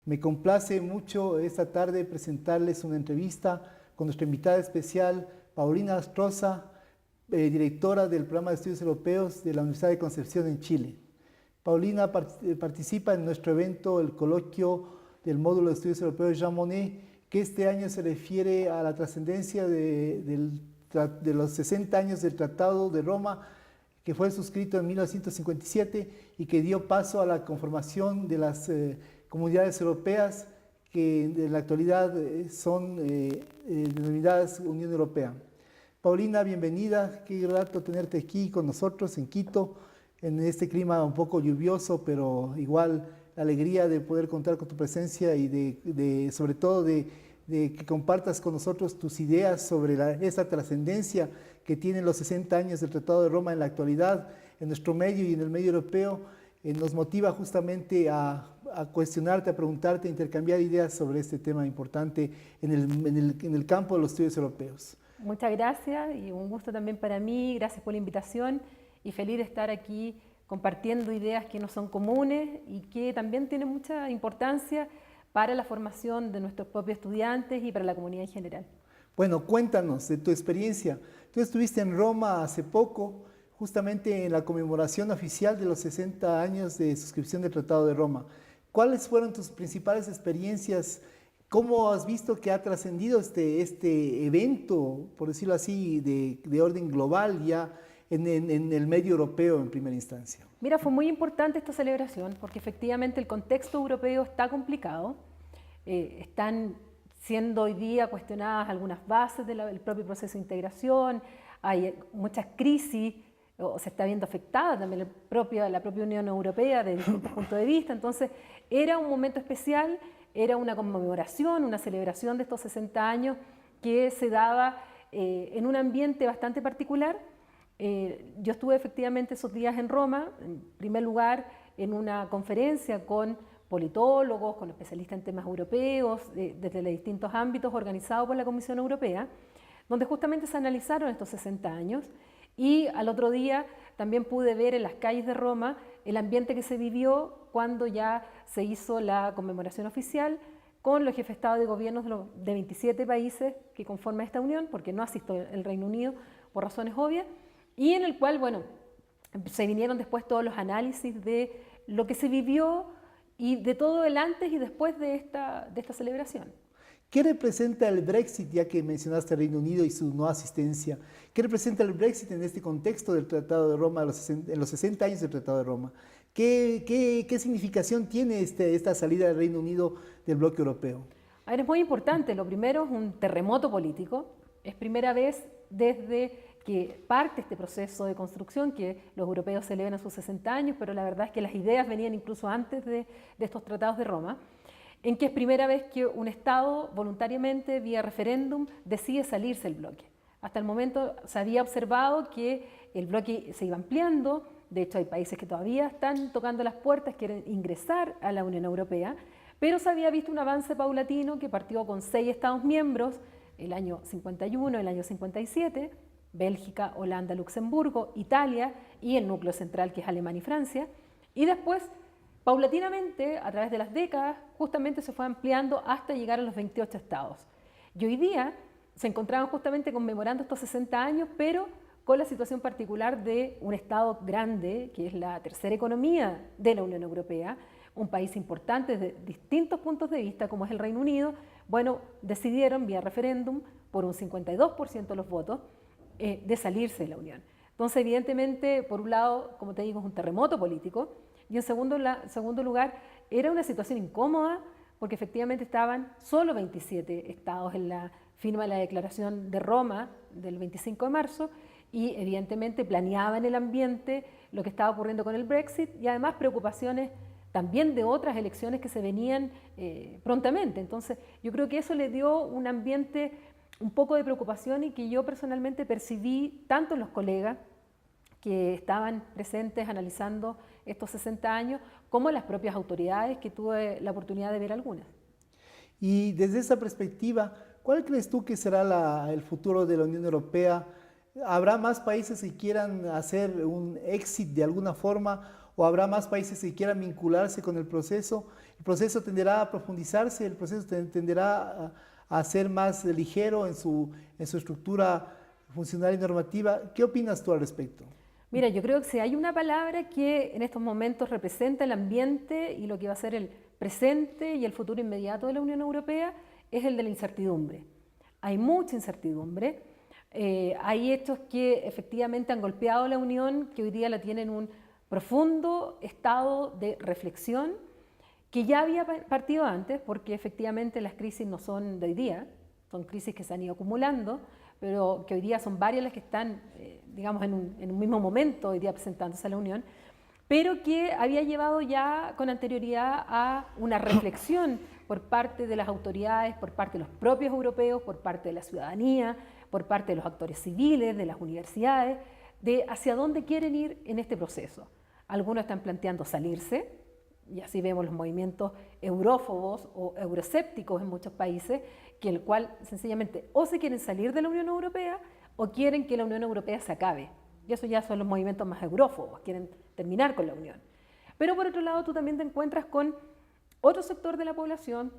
Me complace mucho esta tarde presentarles una entrevista con nuestra invitada especial, Paulina Astroza, directora del Programa de Estudios Europeos de la Universidad de Concepción en Chile. Paulina participa en nuestro evento, el coloquio del módulo de Estudios Europeos Jean Monnet, que este año se refiere a la trascendencia de los 60 años del Tratado de Roma, que fue suscrito en 1957 y que dio paso a la conformación de las comunidades europeas que en la actualidad son denominadas Unión Europea. Paulina, bienvenida, qué grato tenerte aquí con nosotros en Quito, en este clima un poco lluvioso, pero igual la alegría de poder contar con tu presencia y sobre todo de que compartas con nosotros tus ideas sobre esa trascendencia que tienen los 60 años del Tratado de Roma en la actualidad, en nuestro medio y en el medio europeo. Nos motiva justamente a cuestionarte, a preguntarte, a intercambiar ideas sobre este tema importante en el campo de los estudios europeos. Muchas gracias y un gusto también para mí, gracias por la invitación y feliz de estar aquí compartiendo ideas que no son comunes y que también tienen mucha importancia para la formación de nuestros propios estudiantes y para la comunidad en general. Bueno, cuéntanos de tu experiencia. Tú estuviste en Roma hace poco, justamente en la conmemoración oficial de los 60 años de suscripción del Tratado de Roma. ¿Cuáles fueron tus principales experiencias? ¿Cómo has visto que ha trascendido este evento, por decirlo así, de orden global ya en el medio europeo en primera instancia? Mira, fue muy importante esta celebración porque efectivamente el contexto europeo está complicado. Están siendo hoy día cuestionadas algunas bases del propio proceso de integración, hay muchas crisis, o se está viendo afectada también la propia Unión Europea de distintos puntos de vista. Entonces era un momento especial, era una conmemoración, una celebración de estos 60 años que se daba en un ambiente bastante particular. Yo estuve efectivamente esos días en Roma, en primer lugar en una conferencia con politólogos, con especialistas en temas europeos, desde los distintos ámbitos organizados por la Comisión Europea, donde justamente se analizaron estos 60 años y al otro día también pude ver en las calles de Roma el ambiente que se vivió cuando ya se hizo la conmemoración oficial con los jefes de Estado y de gobiernos de 27 países que conforman esta unión, porque no asistió el Reino Unido por razones obvias, y en el cual, bueno, se vinieron después todos los análisis de lo que se vivió y de todo el antes y después de esta celebración. ¿Qué representa el Brexit, ya que mencionaste el Reino Unido y su no asistencia? ¿Qué representa el Brexit en este contexto del Tratado de Roma, en los 60 años del Tratado de Roma? ¿Qué significación tiene esta salida del Reino Unido del bloque europeo? A ver, es muy importante. Lo primero es un terremoto político. Es primera vez desde que parte este proceso de construcción, que los europeos celebran sus 60 años, pero la verdad es que las ideas venían incluso antes de estos tratados de Roma, en que es primera vez que un Estado voluntariamente, vía referéndum, decide salirse del bloque. Hasta el momento se había observado que el bloque se iba ampliando, de hecho hay países que todavía están tocando las puertas, quieren ingresar a la Unión Europea, pero se había visto un avance paulatino que partió con 6 Estados miembros, el año 51, el año 57, Bélgica, Holanda, Luxemburgo, Italia y el núcleo central que es Alemania y Francia, y después paulatinamente, a través de las décadas, justamente se fue ampliando hasta llegar a los 28 estados. Y hoy día se encontraban justamente conmemorando estos 60 años, pero con la situación particular de un estado grande, que es la tercera economía de la Unión Europea, un país importante desde distintos puntos de vista, como es el Reino Unido. Bueno, decidieron vía referéndum, por un 52% de los votos, de salirse de la Unión. Entonces, evidentemente, por un lado, como te digo, es un terremoto político, y en segundo lugar, era una situación incómoda porque efectivamente estaban solo 27 estados en la firma de la Declaración de Roma del 25 de marzo y evidentemente planeaban el ambiente, lo que estaba ocurriendo con el Brexit y además preocupaciones también de otras elecciones que se venían prontamente. Entonces yo creo que eso le dio un ambiente un poco de preocupación y que yo personalmente percibí tanto en los colegas que estaban presentes analizando estos 60 años, como las propias autoridades, que tuve la oportunidad de ver algunas. Y desde esa perspectiva, ¿cuál crees tú que será el futuro de la Unión Europea? ¿Habrá más países que quieran hacer un exit de alguna forma o habrá más países que quieran vincularse con el proceso tenderá a profundizarse, el proceso tenderá a ser más ligero en su estructura funcional y normativa. ¿Qué opinas tú al respecto? Mira, yo creo que si hay una palabra que en estos momentos representa el ambiente y lo que va a ser el presente y el futuro inmediato de la Unión Europea, es el de la incertidumbre. Hay mucha incertidumbre, hay hechos que efectivamente han golpeado a la Unión, que hoy día la tienen en un profundo estado de reflexión, que ya había partido antes, porque efectivamente las crisis no son de hoy día, son crisis que se han ido acumulando, pero que hoy día son varias las que están, digamos, en un mismo momento hoy día presentándose a la Unión, pero que había llevado ya con anterioridad a una reflexión por parte de las autoridades, por parte de los propios europeos, por parte de la ciudadanía, por parte de los actores civiles, de las universidades, de hacia dónde quieren ir en este proceso. Algunos están planteando salirse, y así vemos los movimientos eurófobos o euroscépticos en muchos países, que el cual sencillamente o se quieren salir de la Unión Europea o quieren que la Unión Europea se acabe. Y eso ya son los movimientos más eurófobos, quieren terminar con la Unión. Pero por otro lado tú también te encuentras con otro sector de la población,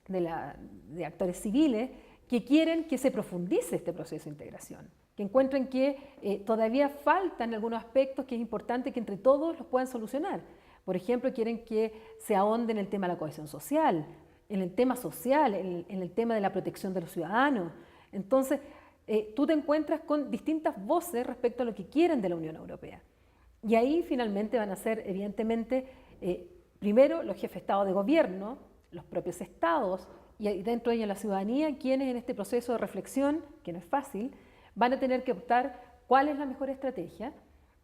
de actores civiles, que quieren que se profundice este proceso de integración, que encuentran que todavía faltan algunos aspectos que es importante que entre todos los puedan solucionar. Por ejemplo, quieren que se ahonde en el tema de la cohesión social, en el tema social, en el tema de la protección de los ciudadanos. Entonces, tú te encuentras con distintas voces respecto a lo que quieren de la Unión Europea. Y ahí finalmente van a ser, evidentemente, primero los jefes de Estado de gobierno, los propios estados, y dentro de ellos la ciudadanía, quienes en este proceso de reflexión, que no es fácil, van a tener que optar cuál es la mejor estrategia.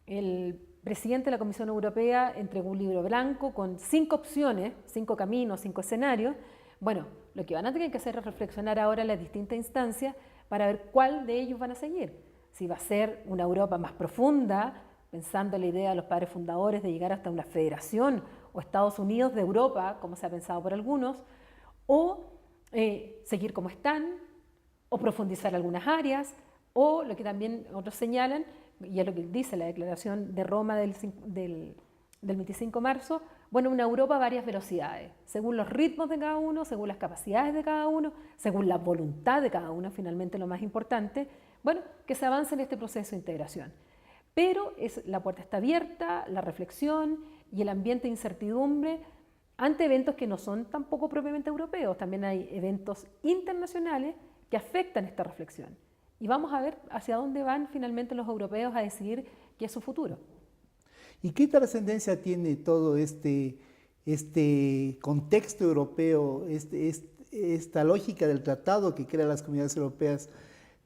El presidente de la Comisión Europea entregó un libro blanco con 5 opciones, 5 caminos, 5 escenarios. Bueno, lo que van a tener que hacer es reflexionar ahora en las distintas instancias para ver cuál de ellos van a seguir. Si va a ser una Europa más profunda, pensando en la idea de los padres fundadores de llegar hasta una federación o Estados Unidos de Europa, como se ha pensado por algunos, o seguir como están, o profundizar algunas áreas, o lo que también otros señalan, y es lo que dice la Declaración de Roma del 25 de marzo, bueno, una Europa a varias velocidades, según los ritmos de cada uno, según las capacidades de cada uno, según la voluntad de cada uno, finalmente lo más importante, bueno, que se avance en este proceso de integración. Pero la puerta está abierta, la reflexión y el ambiente de incertidumbre ante eventos que no son tampoco propiamente europeos, también hay eventos internacionales que afectan esta reflexión. Y vamos a ver hacia dónde van finalmente los europeos a decidir qué es su futuro. ¿Y qué trascendencia tiene todo este contexto europeo, esta lógica del tratado que crea las comunidades europeas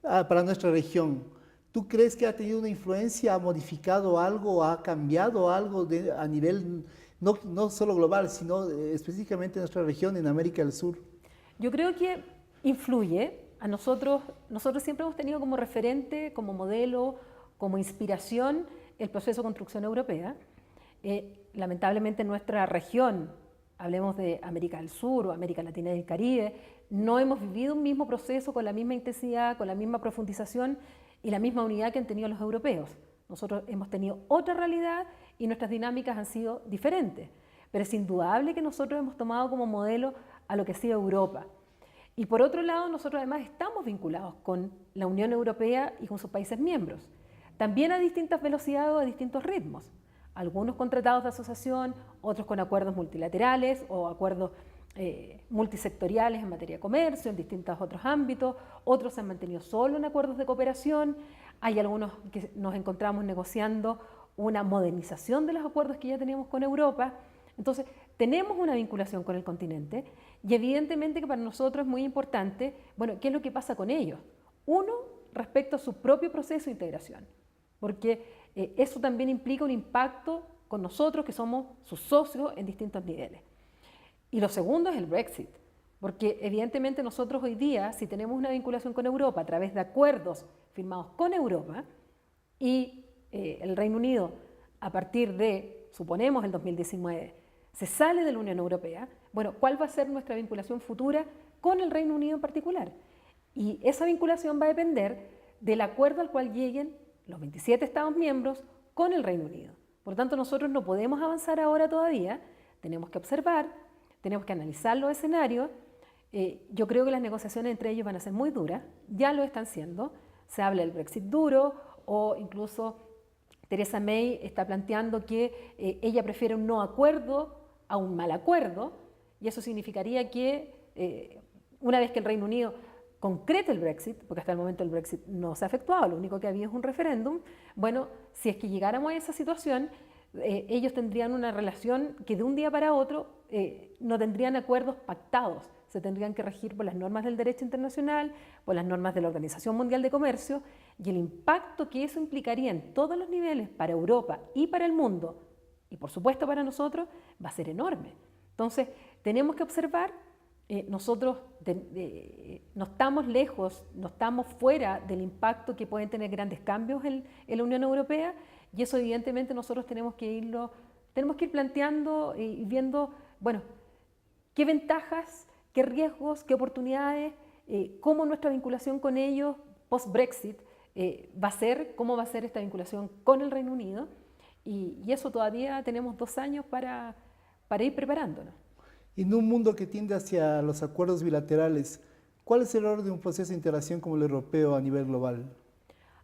para nuestra región? ¿Tú crees que ha tenido una influencia, ha modificado algo, ha cambiado algo a nivel no solo global, sino específicamente en nuestra región, en América del Sur? Yo creo que influye. A nosotros siempre hemos tenido como referente, como modelo, como inspiración el proceso de construcción europea. Lamentablemente en nuestra región, hablemos de América del Sur o América Latina y el Caribe, no hemos vivido un mismo proceso con la misma intensidad, con la misma profundización y la misma unidad que han tenido los europeos. Nosotros hemos tenido otra realidad y nuestras dinámicas han sido diferentes, pero es indudable que nosotros hemos tomado como modelo a lo que ha sido Europa. Y por otro lado, nosotros además estamos vinculados con la Unión Europea y con sus países miembros, también a distintas velocidades o a distintos ritmos. Algunos con tratados de asociación, otros con acuerdos multilaterales o acuerdos multisectoriales en materia de comercio, en distintos otros ámbitos, otros se han mantenido solo en acuerdos de cooperación, hay algunos que nos encontramos negociando una modernización de los acuerdos que ya teníamos con Europa. Entonces, tenemos una vinculación con el continente y evidentemente que para nosotros es muy importante, bueno, ¿qué es lo que pasa con ellos? Uno, respecto a su propio proceso de integración, porque eso también implica un impacto con nosotros que somos sus socios en distintos niveles. Y lo segundo es el Brexit, porque evidentemente nosotros hoy día, si tenemos una vinculación con Europa a través de acuerdos firmados con Europa y el Reino Unido a partir de, suponemos, el 2019, se sale de la Unión Europea, bueno, ¿cuál va a ser nuestra vinculación futura con el Reino Unido en particular? Y esa vinculación va a depender del acuerdo al cual lleguen los 27 Estados miembros con el Reino Unido. Por lo tanto, nosotros no podemos avanzar ahora todavía, tenemos que observar, tenemos que analizar los escenarios. Yo creo que las negociaciones entre ellos van a ser muy duras, ya lo están siendo. Se habla del Brexit duro o incluso Theresa May está planteando que ella prefiere un no acuerdo a un mal acuerdo, y eso significaría que una vez que el Reino Unido concrete el Brexit, porque hasta el momento el Brexit no se ha efectuado, lo único que había es un referéndum, bueno, si es que llegáramos a esa situación, ellos tendrían una relación que de un día para otro no tendrían acuerdos pactados, se tendrían que regir por las normas del derecho internacional, por las normas de la Organización Mundial de Comercio, y el impacto que eso implicaría en todos los niveles para Europa y para el mundo, y por supuesto para nosotros, va a ser enorme. Entonces, tenemos que observar, nosotros no estamos lejos, no estamos fuera del impacto que pueden tener grandes cambios en la Unión Europea, y eso evidentemente nosotros tenemos que ir planteando y viendo, bueno, qué ventajas, qué riesgos, qué oportunidades, cómo nuestra vinculación con ellos post-Brexit va a ser, cómo va a ser esta vinculación con el Reino Unido, y eso todavía tenemos 2 años para ir preparándonos. En un mundo que tiende hacia los acuerdos bilaterales, ¿cuál es el rol de un proceso de integración como el europeo a nivel global?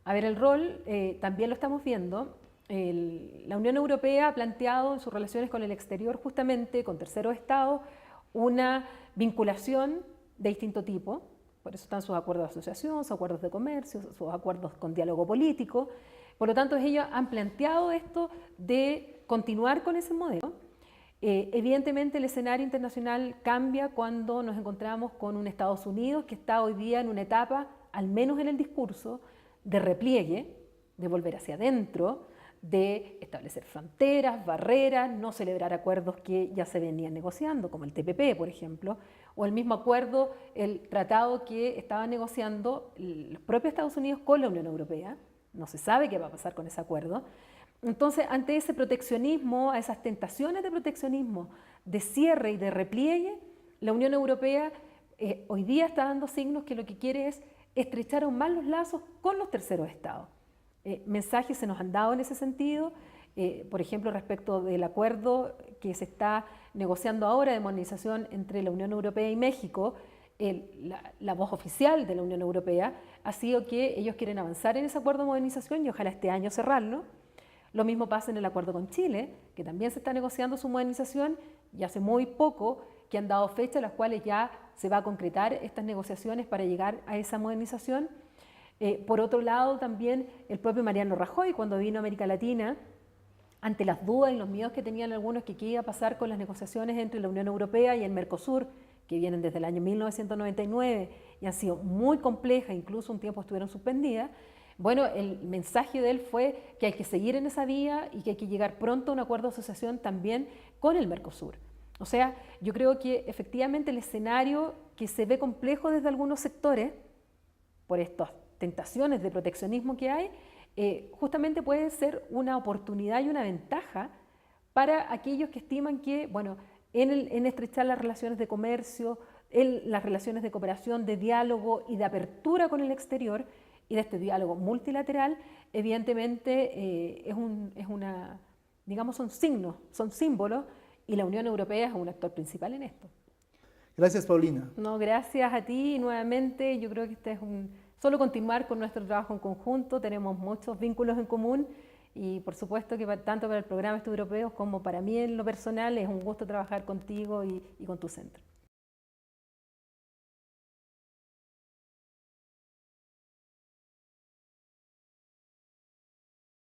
A ver, el rol también lo estamos viendo. La Unión Europea ha planteado en sus relaciones con el exterior, justamente con terceros estados, una vinculación de distinto tipo. Por eso están sus acuerdos de asociación, sus acuerdos de comercio, sus acuerdos con diálogo político. Por lo tanto, ellos han planteado esto de continuar con ese modelo. Evidentemente el escenario internacional cambia cuando nos encontramos con un Estados Unidos que está hoy día en una etapa, al menos en el discurso, de repliegue, de volver hacia adentro, de establecer fronteras, barreras, no celebrar acuerdos que ya se venían negociando, como el TPP, por ejemplo, o el mismo acuerdo, el tratado que estaban negociando los propios Estados Unidos con la Unión Europea. No se sabe qué va a pasar con ese acuerdo. Entonces, ante ese proteccionismo, a esas tentaciones de proteccionismo, de cierre y de repliegue, la Unión Europea hoy día está dando signos que lo que quiere es estrechar aún más los lazos con los terceros estados. Mensajes se nos han dado en ese sentido, por ejemplo, respecto del acuerdo que se está negociando ahora de modernización entre la Unión Europea y México. La voz oficial de la Unión Europea ha sido que ellos quieren avanzar en ese acuerdo de modernización y ojalá este año cerrarlo. Lo mismo pasa en el acuerdo con Chile, que también se está negociando su modernización y hace muy poco que han dado fechas a las cuales ya se va a concretar estas negociaciones para llegar a esa modernización. Por otro lado, también el propio Mariano Rajoy, cuando vino a América Latina, ante las dudas y los miedos que tenían algunos que qué iba a pasar con las negociaciones entre la Unión Europea y el Mercosur, que vienen desde el año 1999 y han sido muy complejas, incluso un tiempo estuvieron suspendidas. Bueno, el mensaje de él fue que hay que seguir en esa vía y que hay que llegar pronto a un acuerdo de asociación también con el Mercosur. O sea, yo creo que efectivamente el escenario que se ve complejo desde algunos sectores, por estas tentaciones de proteccionismo que hay, justamente puede ser una oportunidad y una ventaja para aquellos que estiman que, bueno, en estrechar las relaciones de comercio, en las relaciones de cooperación, de diálogo y de apertura con el exterior, y de este diálogo multilateral, evidentemente digamos, son signos, son símbolos, y la Unión Europea es un actor principal en esto. Gracias, Paulina. No, gracias a ti nuevamente. Yo creo que este es solo continuar con nuestro trabajo en conjunto, tenemos muchos vínculos en común y por supuesto que tanto para el programa Estudios Europeos como para mí en lo personal es un gusto trabajar contigo y con tu centro.